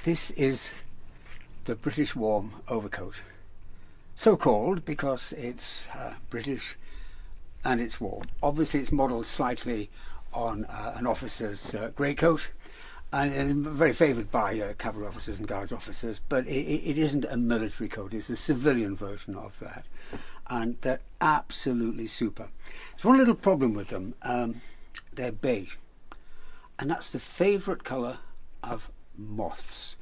This is the British warm overcoat. So called because it's British and it's warm. Obviously it's modelled slightly on an officer's greatcoat, and it's very favoured by cavalry officers and guards officers, but it isn't a military coat. It's a civilian version of that, and they're absolutely super. There's one little problem with them. They're beige, and that's the favourite colour of moths.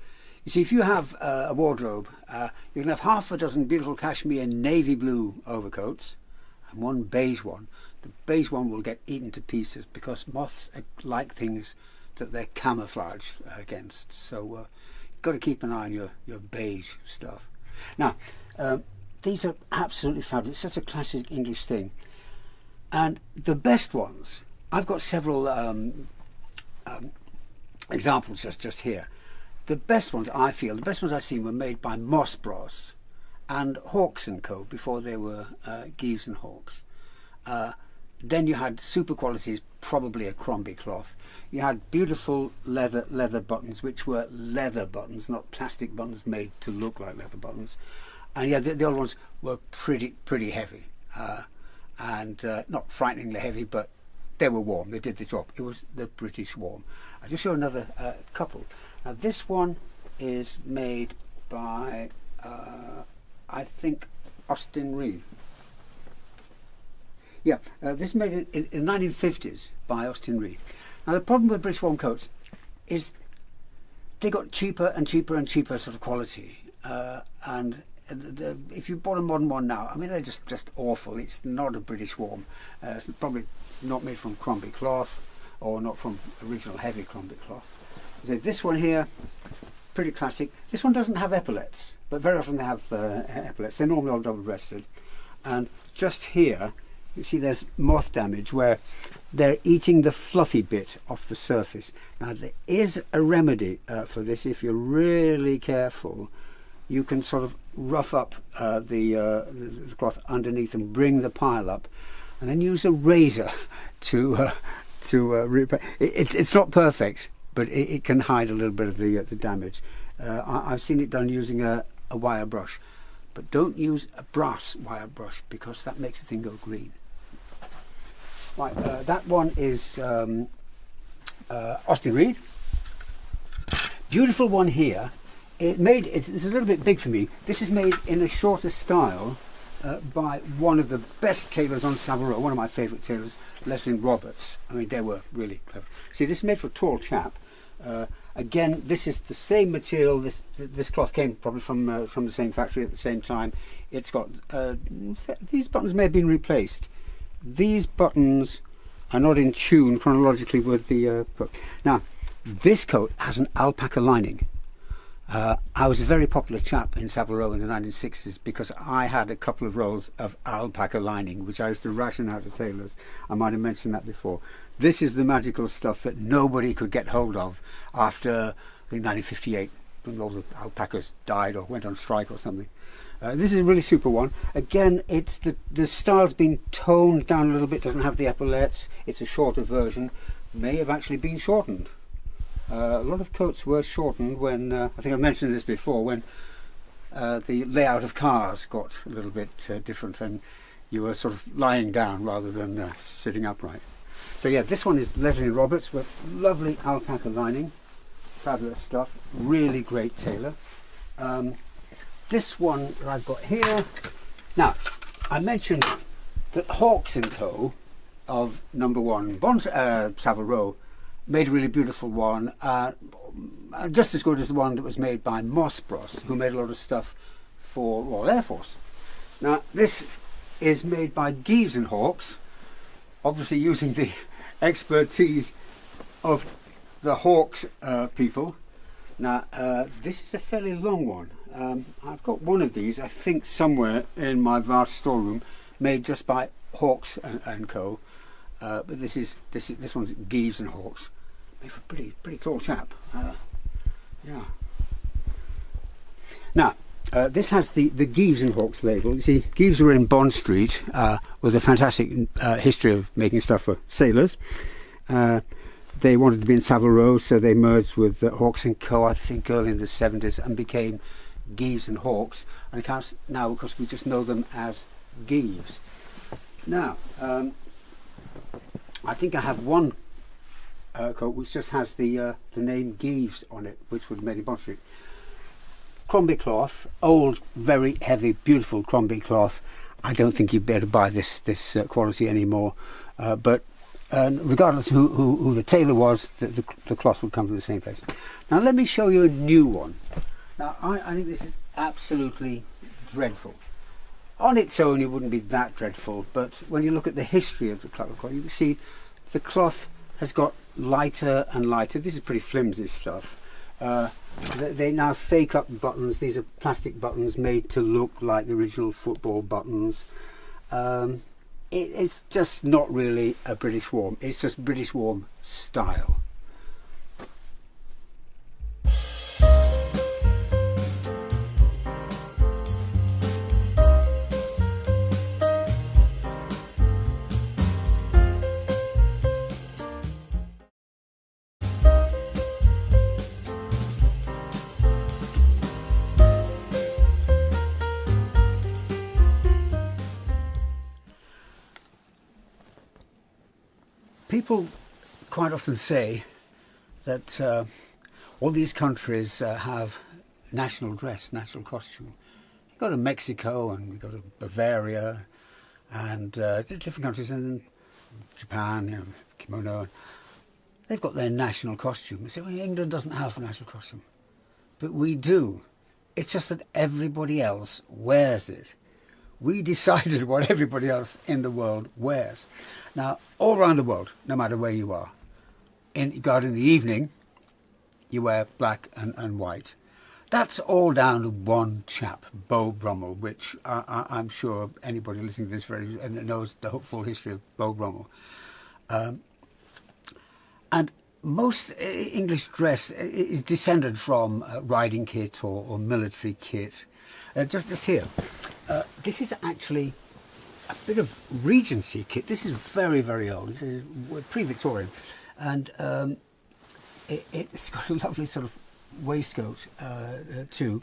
You see, if you have a wardrobe, you can have half a dozen beautiful cashmere navy blue overcoats and one beige one. The beige one will get eaten to pieces because moths like things that they're camouflaged against. So you've got to keep an eye on your beige stuff. Now, these are absolutely fabulous. It's such a classic English thing. And the best ones, I've got several examples just here. The best ones, I feel, the best ones I've seen were made by Moss Bros and Hawks & Co. before they were Geeves and Hawks. Then you had super qualities, probably a Crombie cloth. You had beautiful leather buttons, which were leather buttons, not plastic buttons made to look like leather buttons. And yeah, the other ones were pretty heavy, and not frighteningly heavy, but they were warm. They did the job. It was the British warm. I'll just show another couple. Now this one is made by, I think, Austin Reed. Yeah, this is made in the 1950s by Austin Reed. Now the problem with British warm coats is they got cheaper and cheaper and cheaper sort of quality, and if you bought a modern one now, I mean, they're just awful. It's not a British warm. It's probably not made from Crombie cloth, or not from original heavy Crombie cloth. So this one here, pretty classic. This one doesn't have epaulets, but very often they have epaulets. They're normally all double-breasted. And just here, you see there's moth damage where they're eating the fluffy bit off the surface. Now there is a remedy for this. If you're really careful, you can sort of rough up the cloth underneath and bring the pile up, and then use a razor to repair. It's not perfect, but it can hide a little bit of the damage. I've seen it done using a wire brush, but don't use a brass wire brush because that makes the thing go green. Right, that one is Austin Reed. Beautiful one here. It's a little bit big for me. This is made in a shorter style by one of the best tailors on Savile Row, one of my favourite tailors, Leslie Roberts. I mean, they were really clever. See, this is made for a tall chap. Again, this is the same material. This cloth came probably from the same factory at the same time. It's got these buttons may have been replaced. These buttons are not in tune chronologically with the book. Now, this coat has an alpaca lining. I was a very popular chap in Savile Row in the 1960s because I had a couple of rolls of alpaca lining, which I used to ration out to tailors. I might have mentioned that before. This is the magical stuff that nobody could get hold of after, I think, 1958, when all the alpacas died or went on strike or something. This is a really super one. Again, it's the style's been toned down a little bit, doesn't have the epaulets. It's a shorter version, may have actually been shortened. A lot of coats were shortened when, I think I mentioned this before, when the layout of cars got a little bit different and you were sort of lying down rather than sitting upright. So yeah, this one is Leslie Roberts with lovely alpaca lining, fabulous stuff, really great tailor. This one that I've got here, now I mentioned that Hawks & Co. of number 1 Savile Row made a really beautiful one, just as good as the one that was made by Moss Bros, who made a lot of stuff for Royal Air Force. Now this is made by Geeves and Hawks, obviously using the expertise of the Hawks people. Now this is a fairly long one. I've got one of these, I think, somewhere in my vast storeroom, made just by Hawks and Co. But this one's Geeves and Hawks, made for a pretty tall chap. Yeah. Now this has the Geeves and Hawks label. You see, Geeves were in Bond Street with a fantastic history of making stuff for sailors. they wanted to be in Savile Row, so they merged with Hawks and Co. I think early in the 70s and became Geeves and Hawks. And it counts now because we just know them as Geeves. Now, I think I have one coat which just has the name Geeves on it, which would have made in Bond Street. Crombie cloth, old, very heavy, beautiful Crombie cloth. I don't think you'd be able to buy this quality anymore. But regardless who the tailor was, the cloth would come from the same place. Now let me show you a new one. Now I think this is absolutely dreadful. On its own it wouldn't be that dreadful, but when you look at the history of the cloth, you can see the cloth has got lighter and lighter. This is pretty flimsy stuff. They now fake up buttons. These are plastic buttons made to look like the original football buttons. It's just not really a British warm. It's just British warm style. People quite often say that all these countries have national dress, national costume. You go to Mexico and you go to Bavaria and different countries, and Japan, you know, kimono. They've got their national costume. You say, well, England doesn't have a national costume, but we do. It's just that everybody else wears it. We decided what everybody else in the world wears. Now, all around the world, no matter where you are, in the evening, you wear black and white. That's all down to one chap, Beau Brummel, which I'm sure anybody listening to this knows the full history of Beau Brummel. And most English dress is descended from riding kit or military kit. Just here. This is actually a bit of Regency kit. This is very, very old. This is pre-Victorian, and it's got a lovely sort of waistcoat too.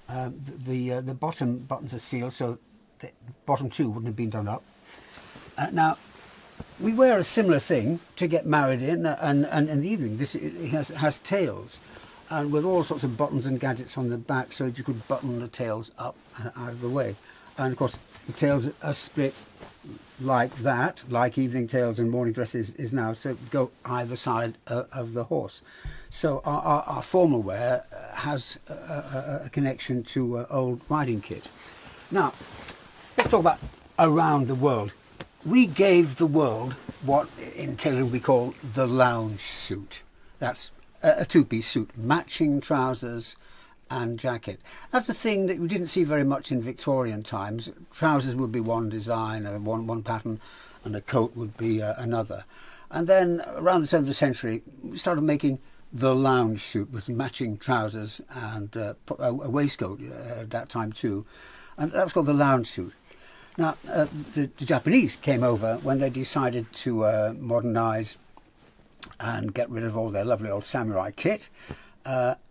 The bottom buttons are sealed, so the bottom two wouldn't have been done up. Now, we wear a similar thing to get married in, and in the evening. It has tails, and with all sorts of buttons and gadgets on the back, so that you could button the tails up and out of the way. And of course, the tails are split like that, like evening tails and morning dresses is now, so go either side of the horse. So our formal wear has a connection to old riding kit. Now, let's talk about around the world. We gave the world what in tailoring we call the lounge suit. That's a two-piece suit, matching trousers and jacket. That's a thing that we didn't see very much in Victorian times. Trousers would be one design, one pattern, and a coat would be another. And then around the turn of the century, we started making the lounge suit with matching trousers and a waistcoat at that time too. And that was called the lounge suit. Now, the Japanese came over when they decided to modernise and get rid of all their lovely old samurai kit.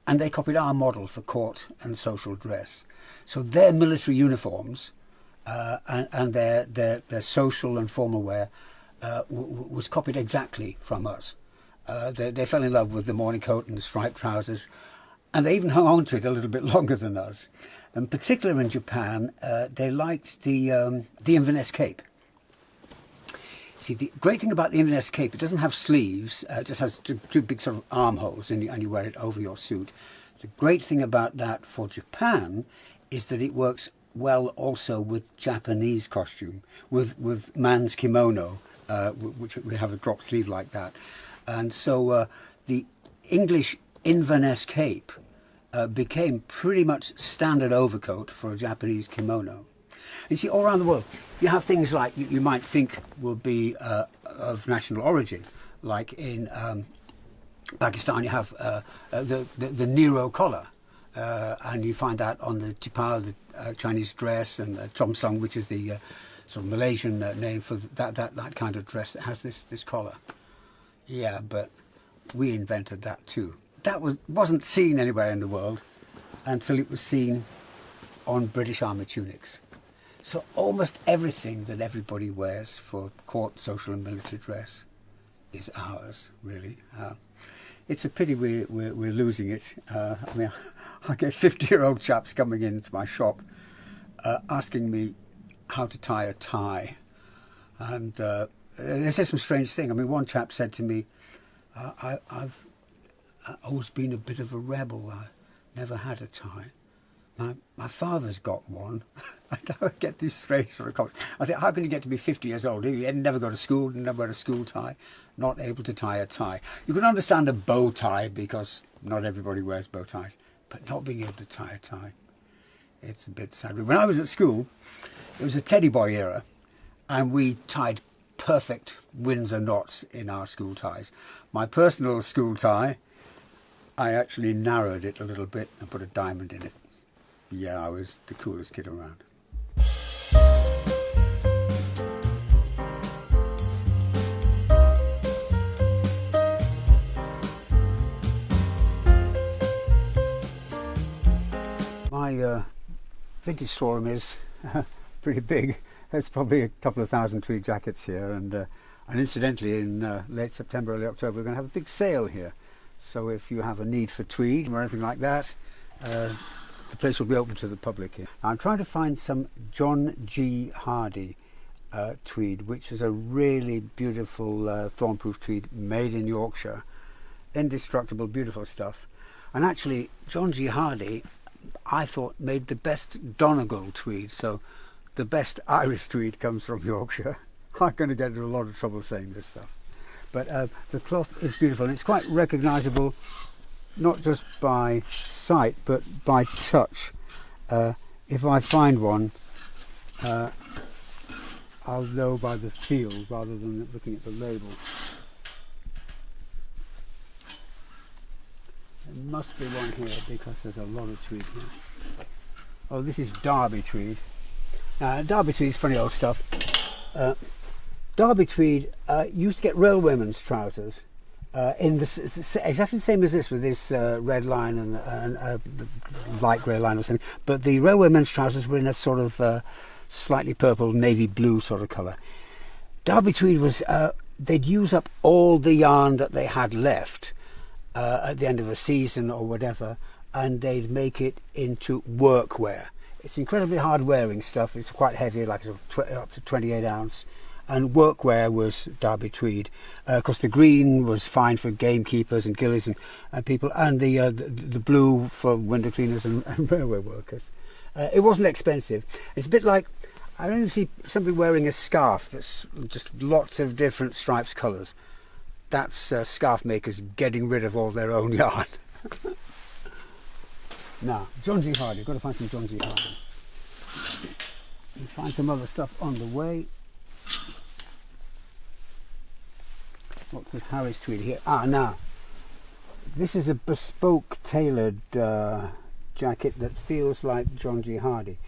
And they copied our model for court and social dress. So their military uniforms and their social and formal wear was copied exactly from us. They fell in love with the morning coat and the striped trousers, and they even hung on to it a little bit longer than us. In particular in Japan, they liked the Inverness cape. See, the great thing about the Inverness cape, it doesn't have sleeves, it just has two big sort of armholes, and you wear it over your suit. The great thing about that for Japan is that it works well also with Japanese costume, with man's kimono, which we have a drop sleeve like that. And so the English Inverness cape became pretty much standard overcoat for a Japanese kimono. You see, all around the world, you have things like you might think will be of national origin, like in Pakistan you have the Nero collar, and you find that on the tipal, the Chinese dress, and Chom Sung, which is the sort of Malaysian name for that kind of dress that has this collar. Yeah, but we invented that too. That wasn't seen anywhere in the world until it was seen on British Army tunics. So almost everything that everybody wears for court, social and military dress is ours, really. It's a pity we're losing it. I mean, I get 50-year-old chaps coming into my shop asking me how to tie a tie. And they said some strange thing. I mean, one chap said to me, I've always been a bit of a rebel. I never had a tie. My father's got one. I don't get these strange sort of comments. I think, how can you get to be 50 years old? He had never go to school, never had a school tie, not able to tie a tie. You can understand a bow tie because not everybody wears bow ties, but not being able to tie a tie, it's a bit sad. When I was at school, it was a teddy boy era, and we tied perfect Windsor knots in our school ties. My personal school tie, I actually narrowed it a little bit and put a diamond in it. Yeah, I was the coolest kid around. My vintage storeroom is pretty big. There's probably a couple of thousand tweed jackets here, and incidentally in late September, early October, we're going to have a big sale here. So if you have a need for tweed or anything like that, the place will be open to the public here. Now, I'm trying to find some John G. Hardy tweed, which is a really beautiful thorn-proof tweed made in Yorkshire. Indestructible, beautiful stuff. And actually, John G. Hardy, I thought, made the best Donegal tweed. So the best Irish tweed comes from Yorkshire. I'm going to get into a lot of trouble saying this stuff. But the cloth is beautiful, and it's quite recognisable, not just by sight but by touch. If I find one, I'll know by the feel rather than looking at the label. There must be one here because there's a lot of tweed here. Oh, this is Derby tweed. Derby tweed is funny old stuff. Derby tweed used to get railwaymen's trousers in exactly the same as this, with this red line and light grey line or something. But the railwaymen's trousers were in a sort of slightly purple, navy blue sort of colour. Derby tweed was, they'd use up all the yarn that they had left at the end of a season or whatever, and they'd make it into workwear. It's incredibly hard wearing stuff. It's quite heavy, like up to 28 ounce. And workwear was Derby tweed, because the green was fine for gamekeepers and gillies and people, and the blue for window cleaners and railway workers. It wasn't expensive. It's a bit like, I don't see somebody wearing a scarf that's just lots of different stripes, colours. That's scarf makers getting rid of all their own yarn. Now, John G. Hardy, I've got to find some John G. Hardy. We'll find some other stuff on the way. Lots of Harris tweed here. Now, this is a bespoke tailored jacket that feels like John G. Hardy,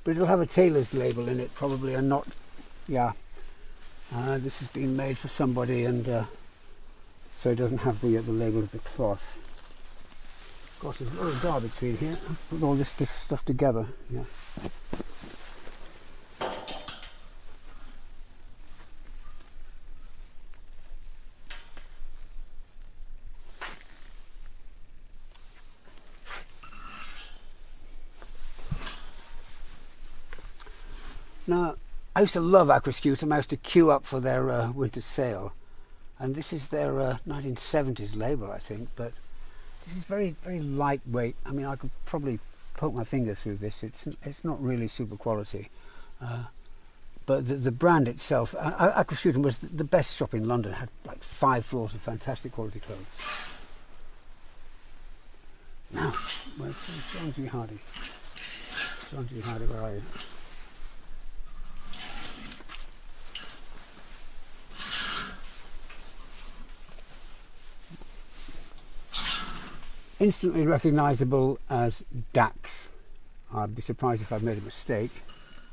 but it'll have a tailor's label in it probably, and not, yeah. This has been made for somebody, and so it doesn't have the label of the cloth. Gosh, there's a lot of Derby tweed here. Put all this stuff together. Yeah. Now, I used to love Aquascutum. I used to queue up for their winter sale, and this is their 1970s label, I think, but this is very, very lightweight. I mean, I could probably poke my finger through this. It's not really super quality, but the brand itself, Aquascutum was the best shop in London. It had like 5 floors of fantastic quality clothes. Now, where's John G. Hardy? John G. Hardy, where are you? Instantly recognisable as Dax. I'd be surprised if I've made a mistake.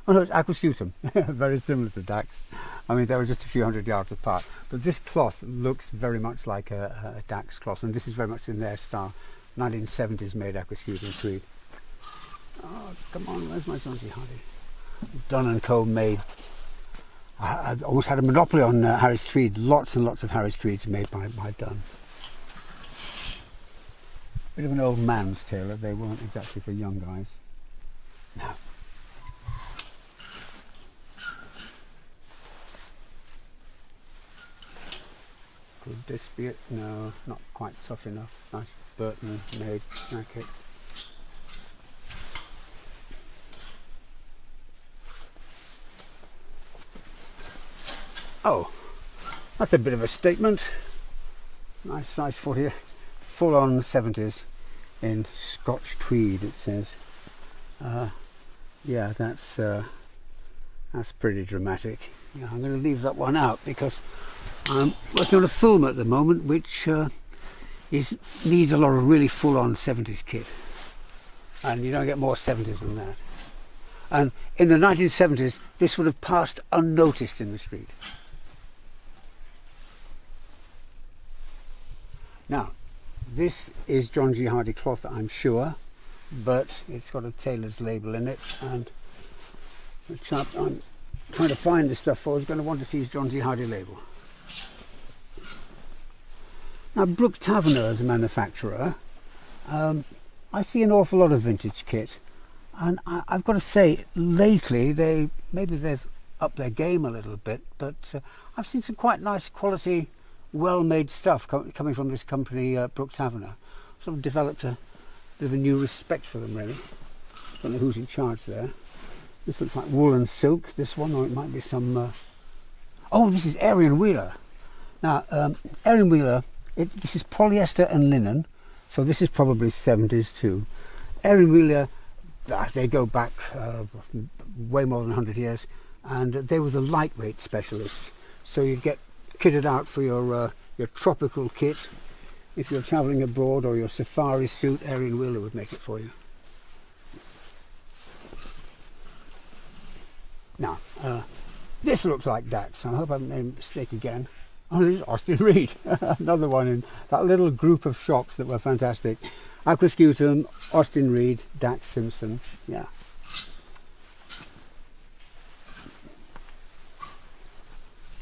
Oh no, it's aquascutum, very similar to Dax. I mean, they were just a few hundred yards apart. But this cloth looks very much like a Dax cloth, and this is very much in their style. 1970s made aquascutum tweed. Oh, come on, where's my John G. Hardy? Dunn & Co. made. I almost had a monopoly on Harris Tweed. Lots and lots of Harris Tweeds made by Dunn. Bit of an old man's tailor. They weren't exactly for young guys. No. Could this be it? No, not quite tough enough. Nice Burton made jacket. Oh, that's a bit of a statement. Nice size 40, full on 70s in Scotch tweed, it says. Yeah, that's pretty dramatic. Yeah, I'm going to leave that one out because I'm working on a film at the moment which needs a lot of really full on 70s kit. And you don't get more 70s than that. And in the 1970s, this would have passed unnoticed in the street. Now, this is John G. Hardy cloth, I'm sure, but it's got a tailor's label in it, and the chap I'm trying to find this stuff for is going to want to see his John G. Hardy label. Now, Brook Taverner as a manufacturer, I see an awful lot of vintage kit, and I've got to say, lately maybe they've upped their game a little bit, but I've seen some quite nice quality, well-made stuff coming from this company, Brook Taverner. Sort of developed a bit of a new respect for them, really. Don't know who's in charge there. This looks like wool and silk, this one, or it might be some... Oh, this is Arian Wheeler. Now, Arian Wheeler, this is polyester and linen, so this is probably 70s too. Arian Wheeler, they go back way more than 100 years, and they were the lightweight specialists. So you get kitted out for your tropical kit. If you're travelling abroad, or your safari suit, Arian Wheeler would make it for you. Now, this looks like Dax. I hope I haven't made a mistake again. Oh, this is Austin Reed. Another one in that little group of shops that were fantastic. Aquascutum, Austin Reed, Dax Simpson. Yeah.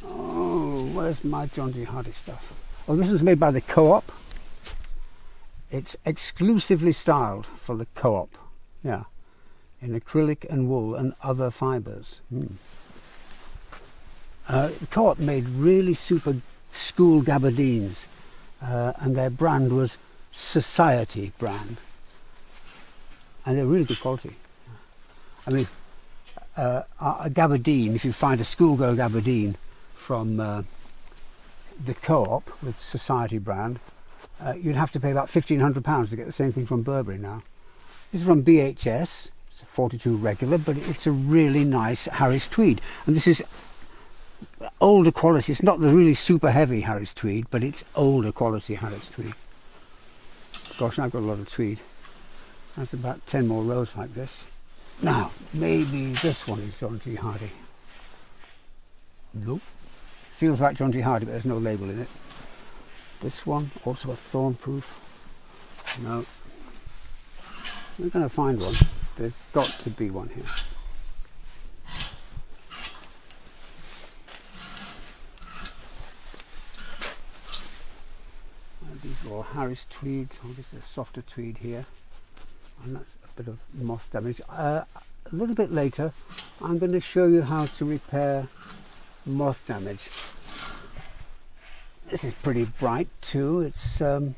Where's my John G. Hardy stuff? Oh, this was made by the Co-op. It's exclusively styled for the Co-op. Yeah, in acrylic and wool and other fibres. The Co-op made really super school gabardines, and their brand was Society brand, and they're really good quality. I mean, a gabardine, if you find a schoolgirl gabardine from the Co-op with Society brand, you'd have to pay about £1,500 to get the same thing from Burberry now. This is from BHS, it's a 42 regular, but it's a really nice Harris Tweed, and this is older quality. It's not the really super heavy Harris Tweed, but it's older quality Harris Tweed. Gosh, I've got a lot of tweed. That's about 10 more rows like this. Now, maybe this one is John G. Hardy. Nope. Feels like John G. Hardy, but there's no label in it. This one, also a thorn-proof. No. We're going to find one. There's got to be one here. These are all Harris tweeds. Oh, this is a softer tweed here. And that's a bit of moth damage. A little bit later, I'm going to show you how to repair moth damage. This is pretty bright too. It's now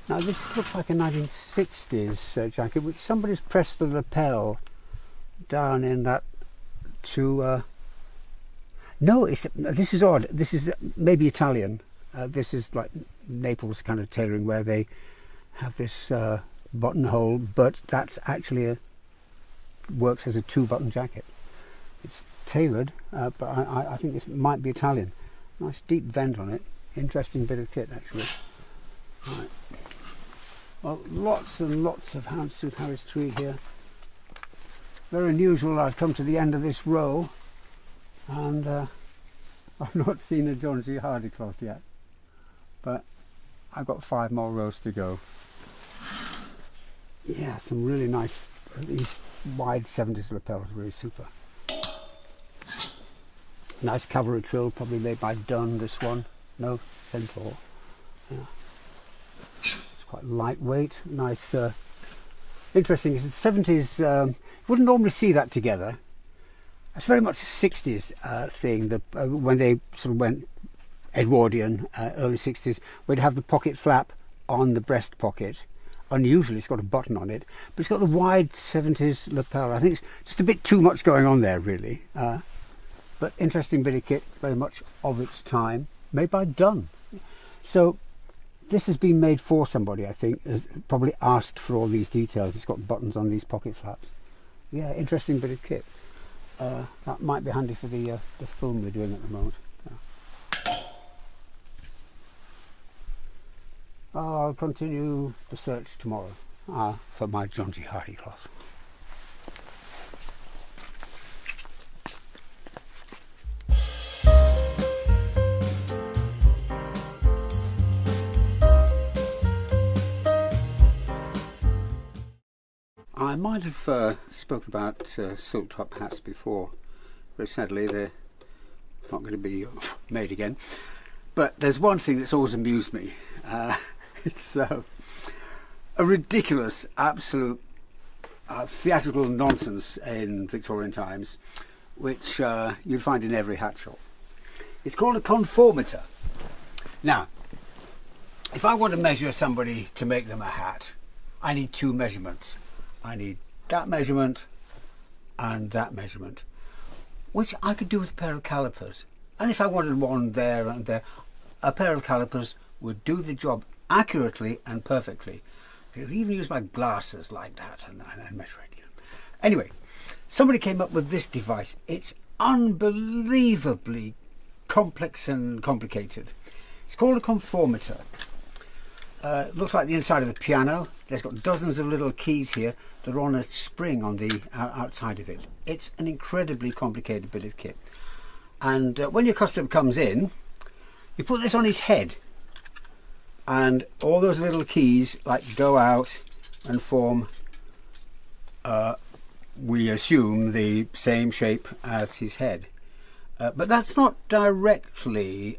this looks like a 1960s jacket, which somebody's pressed the lapel down in that to. No, this is odd. This is maybe Italian. This is like Naples kind of tailoring, where they have this buttonhole, but that's actually works as a 2-button jacket. It's tailored, but I think this might be Italian. Nice deep vent on it. Interesting bit of kit, actually. Right. Well, lots and lots of houndstooth Harris Tweed here. very unusual. I've come to the end of this row, and I've not seen a John G. Hardy cloth yet, but I've got 5 more rows to go. Yeah, some really nice, these wide 70s lapels, really super. Nice cavalry trill, probably made by Dunn, this one. No centaur. Yeah. It's quite lightweight, nice. Interesting, it's the 70s, you wouldn't normally see that together. It's very much a 60s thing, when they sort of went Edwardian, early 60s, we'd have the pocket flap on the breast pocket. Unusually, it's got a button on it, but it's got the wide 70s lapel. I think it's just a bit too much going on there, really. But interesting bit of kit, very much of its time, made by Dunn. So this has been made for somebody, I think, has probably asked for all these details. It's got buttons on these pocket flaps. Yeah, interesting bit of kit. That might be handy for the film we're doing at the moment. Yeah. I'll continue the search tomorrow for my John G. Hardy cloth. I might have spoken about silk top hats before, but sadly they're not going to be made again. But there's one thing that's always amused me. It's a ridiculous, absolute theatrical nonsense in Victorian times, which you'd find in every hat shop. It's called a conformator. Now, if I want to measure somebody to make them a hat, I need 2 measurements. I need that measurement and that measurement, which I could do with a pair of calipers. And if I wanted one there and there, a pair of calipers would do the job accurately and perfectly. I could even use my glasses like that and measure it. Anyway, somebody came up with this device. It's unbelievably complex and complicated. It's called a conformator. It looks like the inside of a piano. There's got dozens of little keys here that are on a spring on the outside of it. It's an incredibly complicated bit of kit. And when your customer comes in, you put this on his head, and all those little keys like go out and form, we assume, the same shape as his head. But that's not directly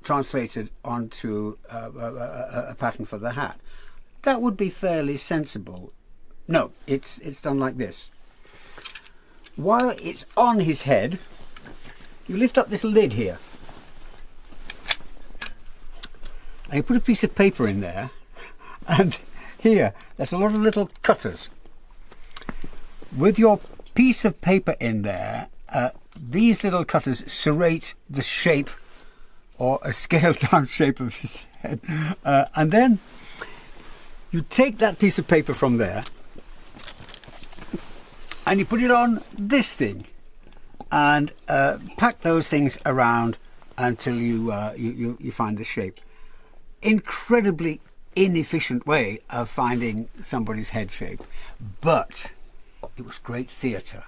translated onto a pattern for the hat. That would be fairly sensible. No, it's done like this. While it's on his head, you lift up this lid here, and you put a piece of paper in there, and here there's a lot of little cutters. With your piece of paper in there, these little cutters serrate the shape, or a scaled down shape of his head, and then you take that piece of paper from there and you put it on this thing and pack those things around until you find the shape. Incredibly inefficient way of finding somebody's head shape, but it was great theatre.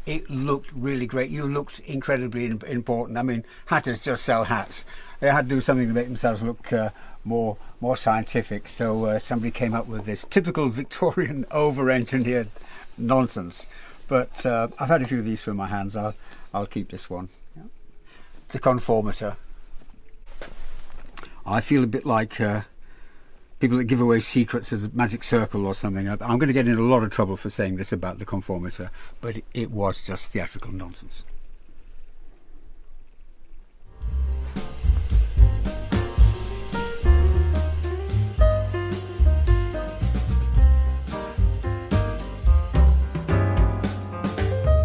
It looked really great. You looked incredibly important. I mean, hatters just sell hats. They had to do something to make themselves look more scientific. So somebody came up with this typical Victorian over-engineered nonsense. But I've had a few of these for my hands. I'll keep this one. Yeah. The conformator. I feel a bit like people that give away secrets as a magic circle or something. I'm going to get in a lot of trouble for saying this about the conformator, but it was just theatrical nonsense.